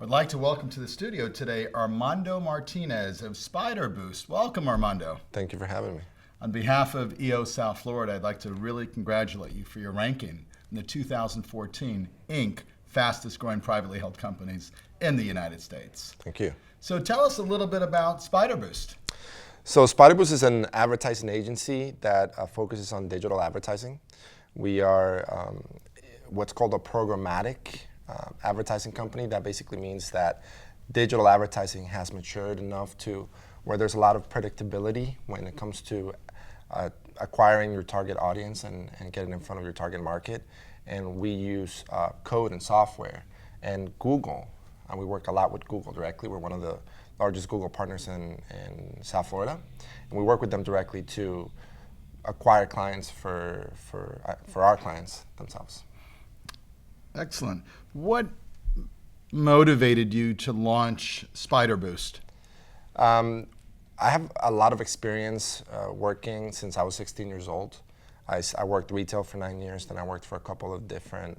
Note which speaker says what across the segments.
Speaker 1: I'd like to welcome to the studio today Armondo Martinez of Spider Boost. Welcome, Armondo.
Speaker 2: Thank you for having me.
Speaker 1: On behalf of EO South Florida, I'd like to really congratulate you for your ranking in the 2014 Inc. fastest growing privately held companies in the United States.
Speaker 2: Thank you.
Speaker 1: So tell us a little bit about Spider Boost.
Speaker 2: So Spider Boost is an advertising agency that focuses on digital advertising. We are what's called a programmatic advertising company. That basically means that digital advertising has matured enough to where there's a lot of predictability when it comes to acquiring your target audience and getting in front of your target market. And we use code and software and Google. And we work a lot with Google directly. We're one of the largest Google partners in South Florida. And we work with them directly to acquire clients for our clients themselves.
Speaker 1: Excellent. What motivated you to launch Spider Boost?
Speaker 2: I have a lot of experience working since I was 16 years old. I worked retail for 9 years, then I worked for a couple of different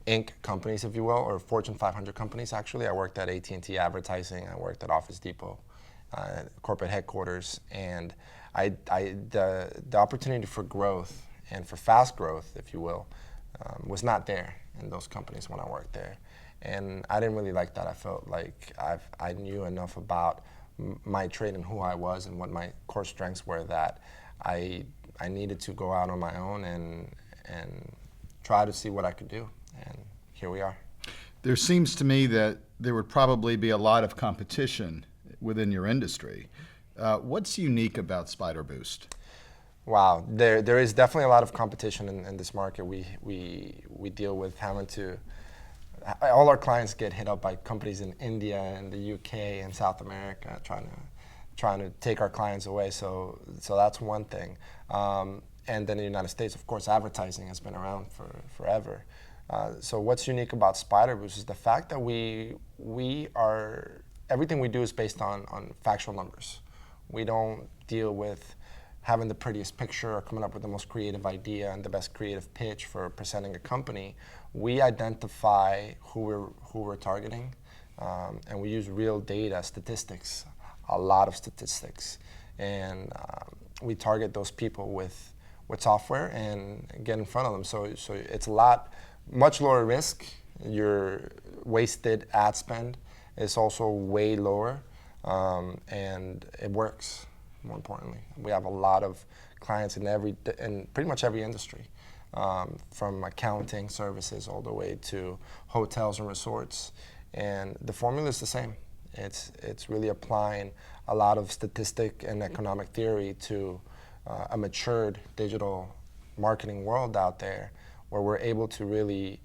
Speaker 2: Inc. companies, if you will, or Fortune 500 companies actually. I worked at AT&T Advertising, I worked at Office Depot, corporate headquarters, and the opportunity for growth and for fast growth, if you will, was not there in those companies when I worked there. And I didn't really like that. I felt like I knew enough about my trade and who I was and what my core strengths were that I needed to go out on my own and try to see what I could do. And here we are.
Speaker 1: There seems to me that there would probably be a lot of competition within your industry. What's unique about Spider Boost?
Speaker 2: Wow, there is definitely a lot of competition in this market. We deal with having to, all our clients get hit up by companies in India and the UK and South America trying to take our clients away. So that's one thing. And then in the United States, of course, advertising has been around for forever. So what's unique about Spider Boost is the fact that everything we do is based on factual numbers. We don't deal with having the prettiest picture or coming up with the most creative idea and the best creative pitch for presenting a company. We identify who we're targeting, and we use real data, statistics, a lot of statistics, and we target those people with software and get in front of them. So it's much lower risk. Your wasted ad spend is also way lower, and it works. More importantly, we have a lot of clients in pretty much every industry, from accounting services all the way to hotels and resorts, and the formula is the same. It's really applying a lot of statistic and economic theory to a matured digital marketing world out there, where we're able to really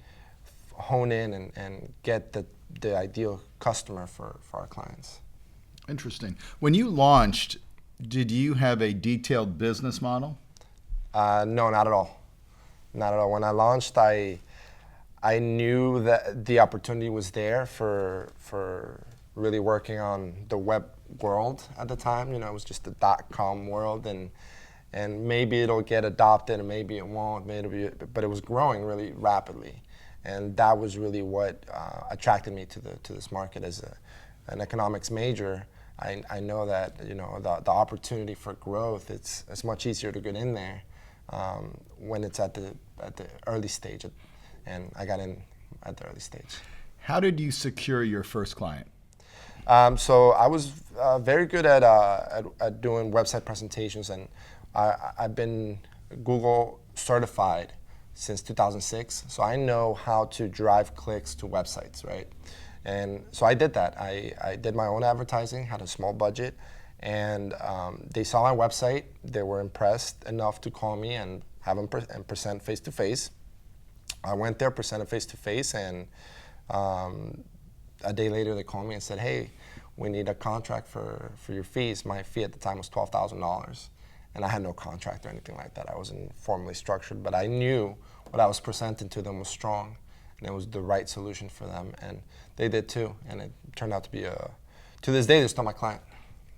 Speaker 2: hone in and get the ideal customer for our clients.
Speaker 1: Interesting. When you launched, did you have a detailed business model?
Speaker 2: No, not at all. Not at all. When I launched, I knew that the opportunity was there for really working on the web world at the time. You know, it was just the .com world, and maybe it'll get adopted, and maybe it won't. But it was growing really rapidly, and that was really what attracted me to this market as an economics major. I know that the opportunity for growth, it's much easier to get in there when it's at the early stage, and I got in at the early stage.
Speaker 1: How did you secure your first client?
Speaker 2: So I was very good at doing website presentations, and I've been Google certified since 2006, so I know how to drive clicks to websites, right? And so I did that. I did my own advertising, had a small budget, and they saw my website. They were impressed enough to call me and have them present face-to-face. I went there, presented face-to-face, and a day later they called me and said, hey, we need a contract for your fees. My fee at the time was $12,000, and I had no contract or anything like that. I wasn't formally structured, but I knew what I was presenting to them was strong, and it was the right solution for them, and they did too, and it turned out to be to this day, they're still my client.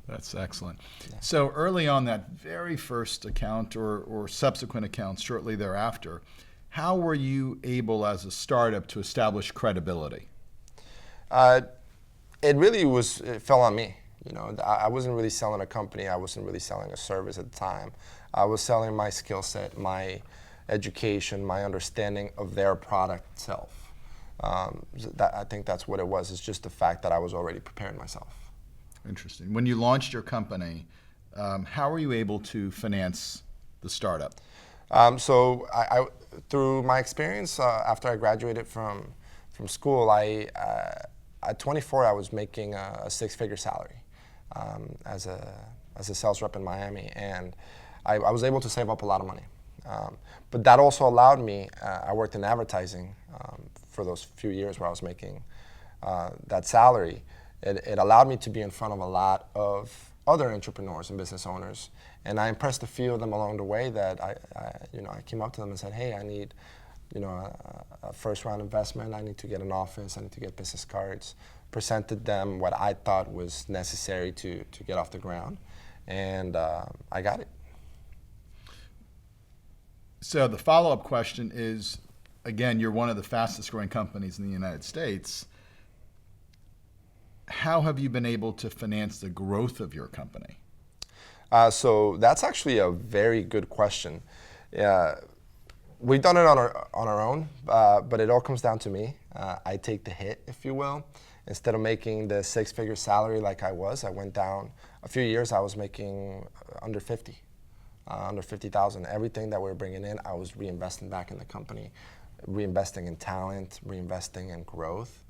Speaker 1: That's excellent.
Speaker 2: Yeah.
Speaker 1: So early on that very first account or subsequent accounts shortly thereafter, how were you able as a startup to establish credibility?
Speaker 2: It really it fell on me. You know, I wasn't really selling a company. I wasn't really selling a service at the time. I was selling my skill set, my education, my understanding of their product itself. I think that's what it was. It's just the fact that I was already preparing myself.
Speaker 1: Interesting. When you launched your company, how were you able to finance the startup?
Speaker 2: So through my experience, after I graduated from school, at 24, I was making a six-figure salary as a sales rep in Miami, and I was able to save up a lot of money. But that also allowed me, I worked in advertising for those few years where I was making that salary. It allowed me to be in front of a lot of other entrepreneurs and business owners, and I impressed a few of them along the way that I came up to them and said, hey, I need a first round investment, I need to get an office, I need to get business cards, presented them what I thought was necessary to get off the ground, and I got it.
Speaker 1: So the follow-up question is, again, you're one of the fastest growing companies in the United States. How have you been able to finance the growth of your company?
Speaker 2: So that's actually a very good question. We've done it on our own, but it all comes down to me. I take the hit, if you will. Instead of making the six-figure salary like I went down a few years. I was making under 50,000. Everything that we were bringing in, I was reinvesting back in the company, reinvesting in talent, reinvesting in growth,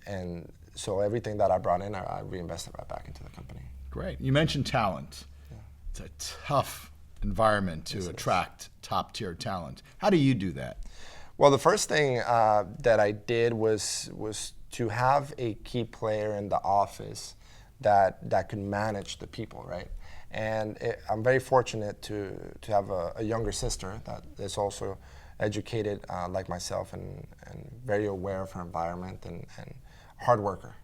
Speaker 2: and so everything that I brought in, I reinvested right back into the company.
Speaker 1: Great. You mentioned talent. Yeah. It's a tough environment to attract top-tier talent. How do you do that?
Speaker 2: Well, the first thing that I did was to have a key player in the office that could manage the people, right? And I'm very fortunate to have a younger sister that is also educated like myself and very aware of her environment and hard worker.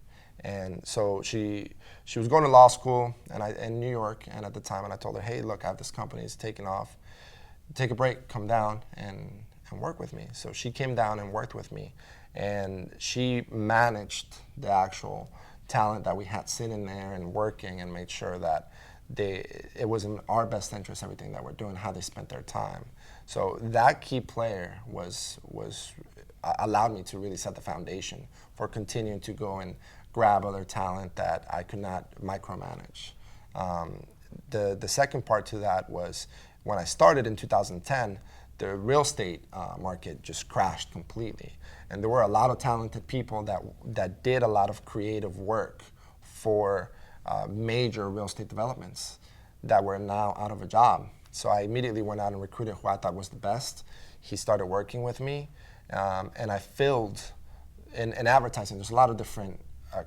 Speaker 2: And so she was going to law school in New York, and at the time, and I told her, hey, look, I have this company, it's taking off. Take a break, come down and work with me. So she came down and worked with me, and she managed the actual talent that we had sitting there and working, and made sure that it was in our best interest, everything that we're doing, how they spent their time. So that key player allowed me to really set the foundation for continuing to go and grab other talent that I could not micromanage. The second part to that was when I started in 2010, the real estate market just crashed completely. And there were a lot of talented people that did a lot of creative work for major real estate developments that were now out of a job. So I immediately went out and recruited who I thought was the best. He started working with me, and I filled, in advertising, there's a lot of different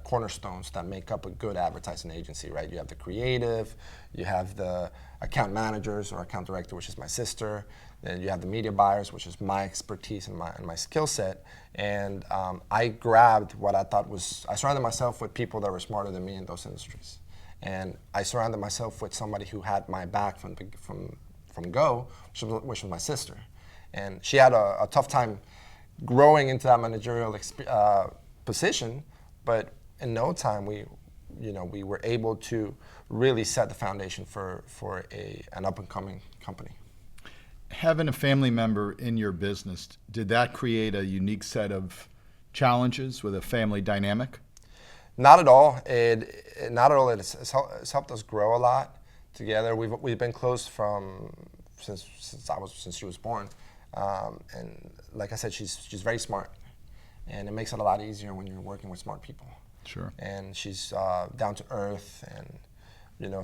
Speaker 2: cornerstones that make up a good advertising agency, right? You have the creative, you have the account managers or account director, which is my sister, then you have the media buyers, which is my expertise and my skill set, and I grabbed what I thought I surrounded myself with people that were smarter than me in those industries, and I surrounded myself with somebody who had my back from go, which was my sister, and she had a tough time growing into that managerial position, but in no time we were able to really set the foundation for an up-and-coming company.
Speaker 1: Having a family member in your business, did that create a unique set of challenges with a family dynamic?
Speaker 2: Not at all. It's helped us grow a lot together. We've been close since she was born, and like I said, she's very smart, and it makes it a lot easier when you're working with smart people.
Speaker 1: Sure.
Speaker 2: And she's down to earth, and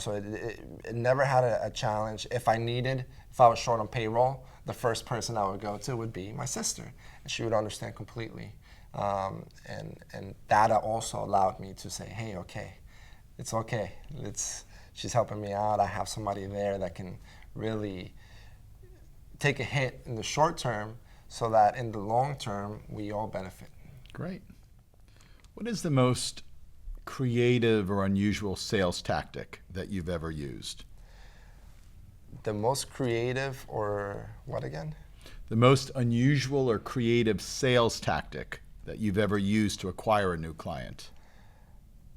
Speaker 2: so it never had a challenge. If I was short on payroll, the first person I would go to would be my sister, and she would understand completely. And that also allowed me to say, hey, okay, it's okay. She's helping me out. I have somebody there that can really take a hit in the short term so that in the long term, we all benefit.
Speaker 1: Great. What is the most creative or unusual sales tactic that you've ever used?
Speaker 2: The most creative or what again?
Speaker 1: The most unusual or creative sales tactic that you've ever used to acquire a new client?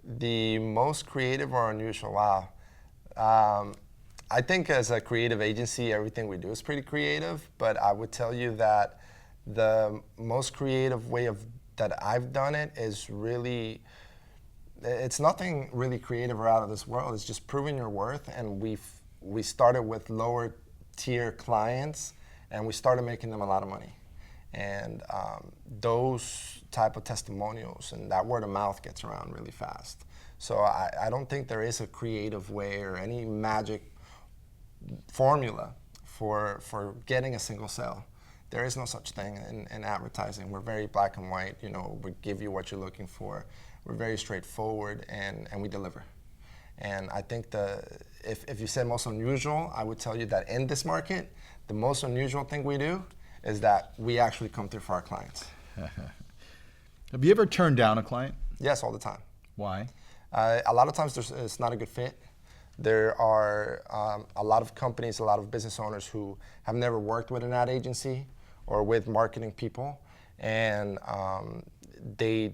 Speaker 2: The most creative or unusual? Wow. I think as a creative agency, everything we do is pretty creative, but I would tell you that the most creative way that I've done it is really, it's nothing really creative or out of this world. It's just proving your worth, and we started with lower tier clients, and we started making them a lot of money. And those type of testimonials and that word of mouth gets around really fast. So I don't think there is a creative way or any magic formula for getting a single sale. There is no such thing in advertising. We're very black and white. You know, we give you what you're looking for. We're very straightforward, and we deliver. And I think if you said most unusual, I would tell you that in this market, the most unusual thing we do is that we actually come through for our clients.
Speaker 1: Have you ever turned down a client?
Speaker 2: Yes, all the time.
Speaker 1: Why?
Speaker 2: A lot of times it's not a good fit. There are a lot of companies, a lot of business owners who have never worked with an ad agency or with marketing people, and they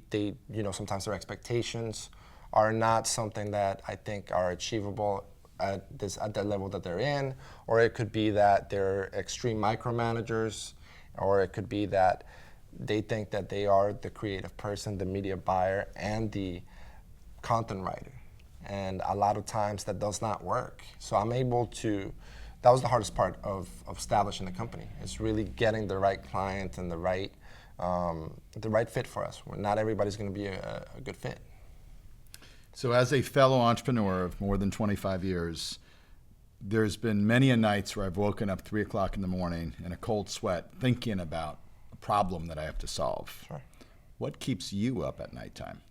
Speaker 2: sometimes their expectations are not something that I think are achievable at the level that they're in, or it could be that they're extreme micromanagers, or it could be that they think that they are the creative person, the media buyer, and the content writer. And a lot of times that does not work. So I'm able to, that was the hardest part of establishing the company. It's really getting the right client and the right fit for us. Not everybody's going to be a good fit.
Speaker 1: So as a fellow entrepreneur of more than 25 years, there's been many a nights where I've woken up 3 o'clock in the morning in a cold sweat thinking about a problem that I have to solve.
Speaker 2: Sure.
Speaker 1: What keeps you up at nighttime?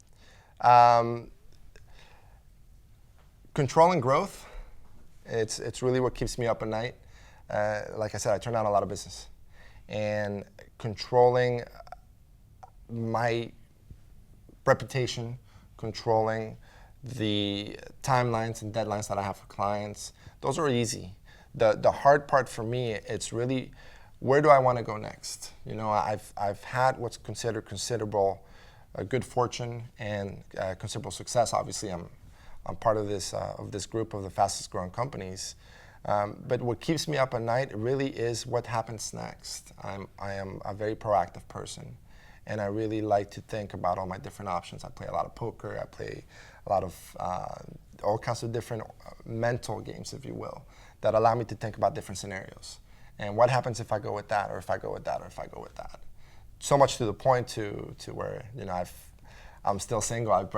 Speaker 2: Controlling growth, it's really what keeps me up at night. Like I said, I turn down a lot of business. And controlling my reputation, controlling the timelines and deadlines that I have for clients, those are easy. The hard part for me, it's really, where do I want to go next? You know, I've had what's considered considerable good fortune and considerable success. Obviously, I'm part of this group of the fastest growing companies. But what keeps me up at night really is what happens next. I am a very proactive person, and I really like to think about all my different options. I play a lot of poker. I play a lot of all kinds of different mental games, if you will, that allow me to think about different scenarios. And what happens if I go with that, or if I go with that, or if I go with that? So much to the point to where, you know, I'm still single.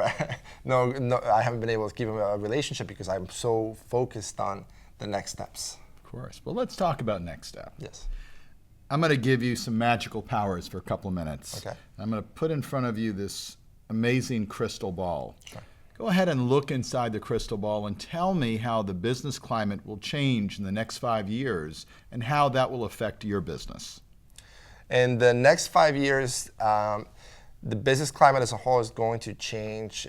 Speaker 2: No, I haven't been able to keep a relationship because I'm so focused on the next steps.
Speaker 1: Of course. Well, let's talk about next step.
Speaker 2: Yes.
Speaker 1: I'm going to give you some magical powers for a couple of minutes.
Speaker 2: Okay.
Speaker 1: I'm going to put in front of you this amazing crystal ball.
Speaker 2: Sure.
Speaker 1: Go ahead and look inside the crystal ball and tell me how the business climate will change in the next 5 years and how that will affect your business.
Speaker 2: In the next 5 years, the business climate as a whole is going to change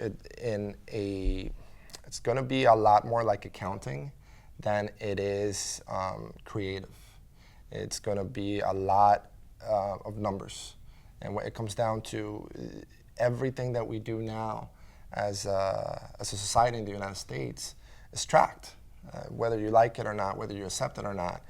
Speaker 2: it's going to be a lot more like accounting than it is creative. It's going to be a lot of numbers. And when it comes down to everything that we do now as a society in the United States is tracked, whether you like it or not, whether you accept it or not.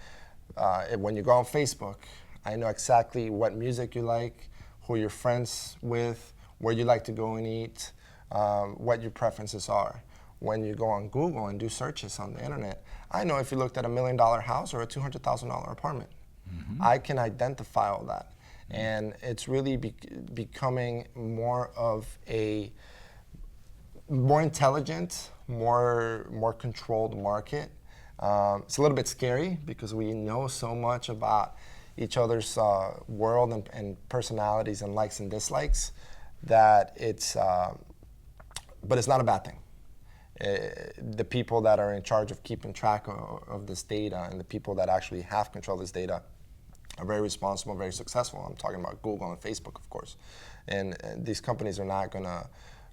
Speaker 2: When you go on Facebook, I know exactly what music you like, who you're friends with, where you like to go and eat, what your preferences are. When you go on Google and do searches on the internet, I know if you looked at $1 million house or a $200,000 apartment. Mm-hmm. I can identify all that. Mm-hmm. And it's really becoming more of a more intelligent, more controlled market. It's a little bit scary because we know so much about each other's world and personalities and likes and dislikes that but it's not a bad thing. The people that are in charge of keeping track of this data and the people that actually have control of this data are very responsible, very successful. I'm talking about Google and Facebook, of course. And these companies are not going to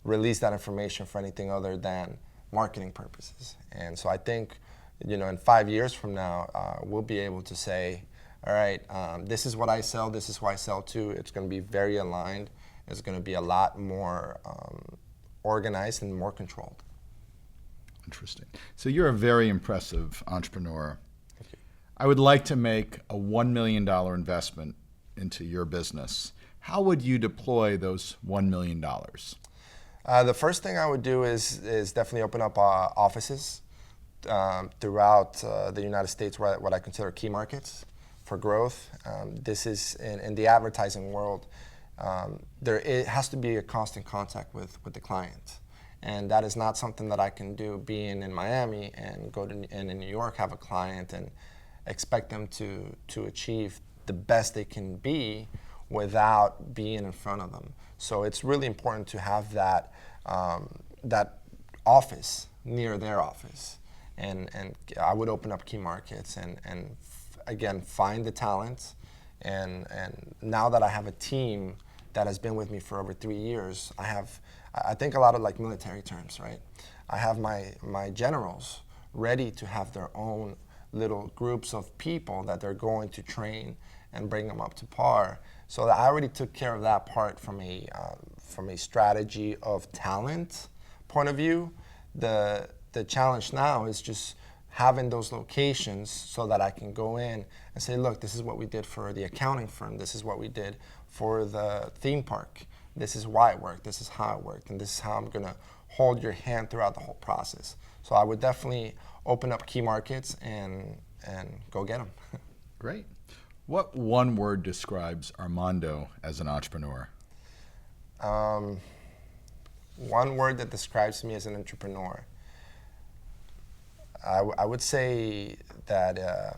Speaker 2: release that information for anything other than marketing purposes. And so I think, you know, in 5 years from now, we'll be able to say, all right, this is what I sell, this is who I sell to. It's going to be very aligned, is going to be a lot more organized and more controlled.
Speaker 1: Interesting. So you're a very impressive entrepreneur.
Speaker 2: Thank you.
Speaker 1: I would like to make a $1 million investment into your business. How would you deploy those $1 million?
Speaker 2: The first thing I would do is definitely open up offices throughout the United States, what I consider key markets for growth. This is in the advertising world. It has to be a constant contact with the client. And that is not something that I can do being in Miami and and in New York have a client and expect them to achieve the best they can be without being in front of them. So it's really important to have that office near their office. And I would open up key markets and again, find the talent. And now that I have a team that has been with me for over 3 years, I think a lot of like military terms, right? I have my generals ready to have their own little groups of people that they're going to train and bring them up to par. So I already took care of that part from a strategy of talent point of view. The challenge now is just having those locations so that I can go in and say, look, this is what we did for the accounting firm. This is what we did for the theme park. This is why it worked. This is how it worked. And this is how I'm going to hold your hand throughout the whole process. So I would definitely open up key markets and go get them.
Speaker 1: Great. What one word describes Armondo as an entrepreneur?
Speaker 2: One word that describes me as an entrepreneur. I would say that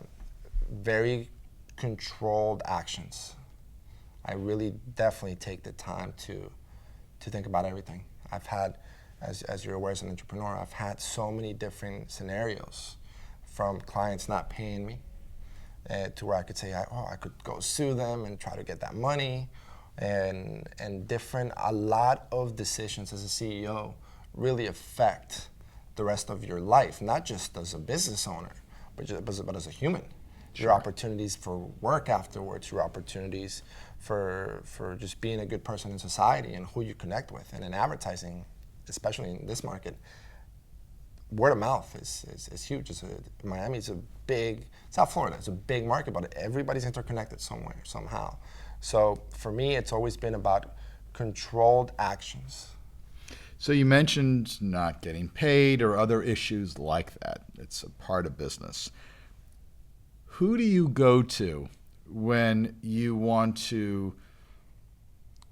Speaker 2: very controlled actions. I really definitely take the time to think about everything. I've had, as you're aware as an entrepreneur, I've had so many different scenarios, from clients not paying me to where I could say, I could go sue them and try to get that money, and a lot of decisions as a CEO really affect the rest of your life, not just as a business owner, but as a human. Sure. Your opportunities for work afterwards, your opportunities for just being a good person in society and who you connect with. And in advertising, especially in this market, word of mouth is huge. Miami is a big, it's not Florida, it's a big market, but everybody's interconnected somewhere, somehow. So for me, it's always been about controlled actions.
Speaker 1: So you mentioned not getting paid or other issues like that. It's a part of business. Who do you go to when you want to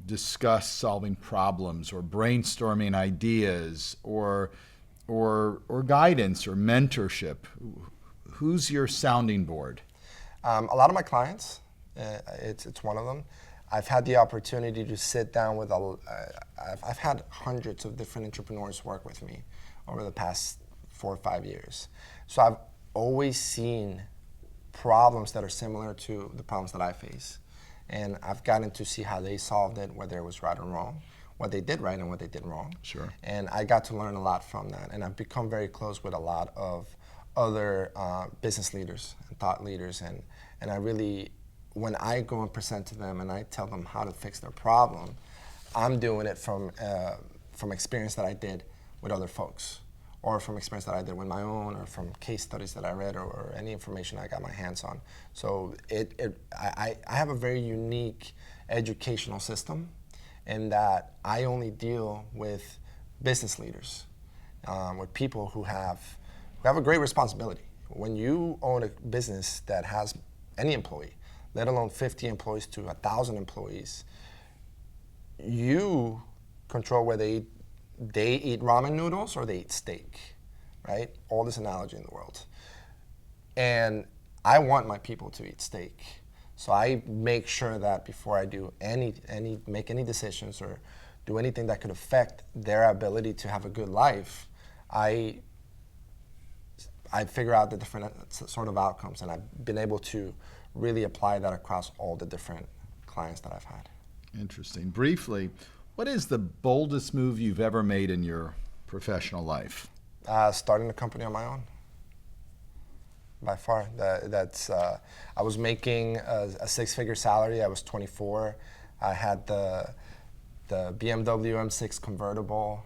Speaker 1: discuss solving problems or brainstorming ideas or guidance or mentorship? Who's your sounding board?
Speaker 2: A lot of my clients, it's one of them. I've had the opportunity to sit down with I've had hundreds of different entrepreneurs work with me over the past 4 or 5 years. So I've always seen problems that are similar to the problems that I face. And I've gotten to see how they solved it, whether it was right or wrong, what they did right and what they did wrong.
Speaker 1: Sure.
Speaker 2: And I got to learn a lot from that. And I've become very close with a lot of other business leaders and thought leaders. And I really, when I go and present to them and I tell them how to fix their problem, I'm doing it from experience that I did with other folks, or from experience that I did with my own, or from case studies that I read, or any information I got my hands on. So I have a very unique educational system in that I only deal with business leaders, with people who have a great responsibility. When you own a business that has any employee, let alone 50 employees to 1,000 employees, you control whether they eat ramen noodles or they eat steak, right? Oldest analogy in the world. And I want my people to eat steak. So I make sure that before I do make any decisions or do anything that could affect their ability to have a good life, I figure out the different sort of outcomes, and I've been able to really apply that across all the different clients that I've had.
Speaker 1: Interesting. Briefly, what is the boldest move you've ever made in your professional life?
Speaker 2: Starting a company on my own. By far, I was making a 6-figure salary. I was 24. I had the BMW M6 convertible.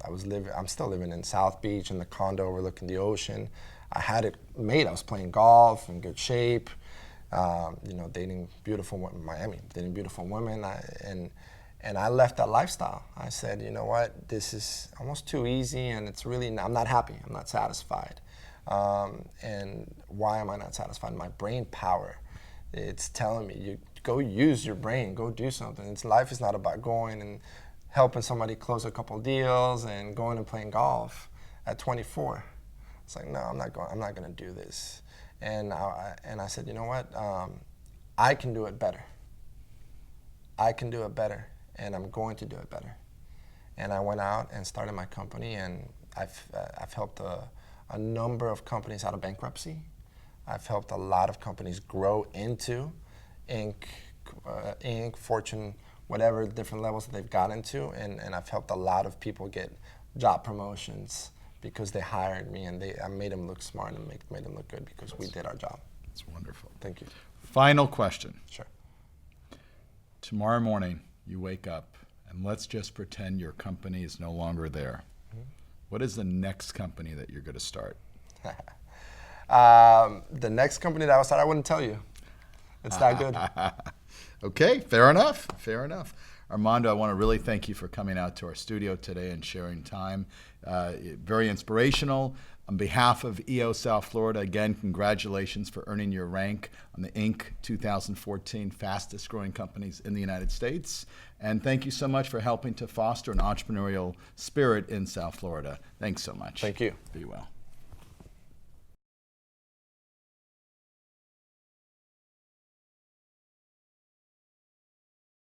Speaker 2: I'm still living in South Beach in the condo overlooking the ocean. I had it made. I was playing golf in good shape, dating beautiful women, Miami, dating beautiful women. And I left that lifestyle. I said, you know what, this is almost too easy, and I'm not happy. I'm not satisfied. And why am I not satisfied? My brain power. It's telling me, you go use your brain, go do something. Life is not about going and helping somebody close a couple deals and going and playing golf at 24. It's like, no, I'm not going to do this. And I said, you know what? I can do it better. I can do it better, and I'm going to do it better. And I went out and started my company, and I've helped a number of companies out of bankruptcy. I've helped a lot of companies grow into Inc., Fortune, whatever different levels that they've got into, and I've helped a lot of people get job promotions because they hired me, and I made them look smart and made them look good because we did our job.
Speaker 1: That's wonderful.
Speaker 2: Thank you.
Speaker 1: Final question.
Speaker 2: Sure.
Speaker 1: Tomorrow morning, you wake up, and let's just pretend your company is no longer there. Mm-hmm. What is the next company that you're going to start?
Speaker 2: The next company that I will start, I wouldn't tell you. It's that good.
Speaker 1: Okay, fair enough. Fair enough. Armondo, I want to really thank you for coming out to our studio today and sharing time. Very inspirational. On behalf of EO South Florida, again, congratulations for earning your rank on the Inc. 2014 fastest growing companies in the United States. And thank you so much for helping to foster an entrepreneurial spirit in South Florida. Thanks so much.
Speaker 2: Thank you.
Speaker 1: Be well.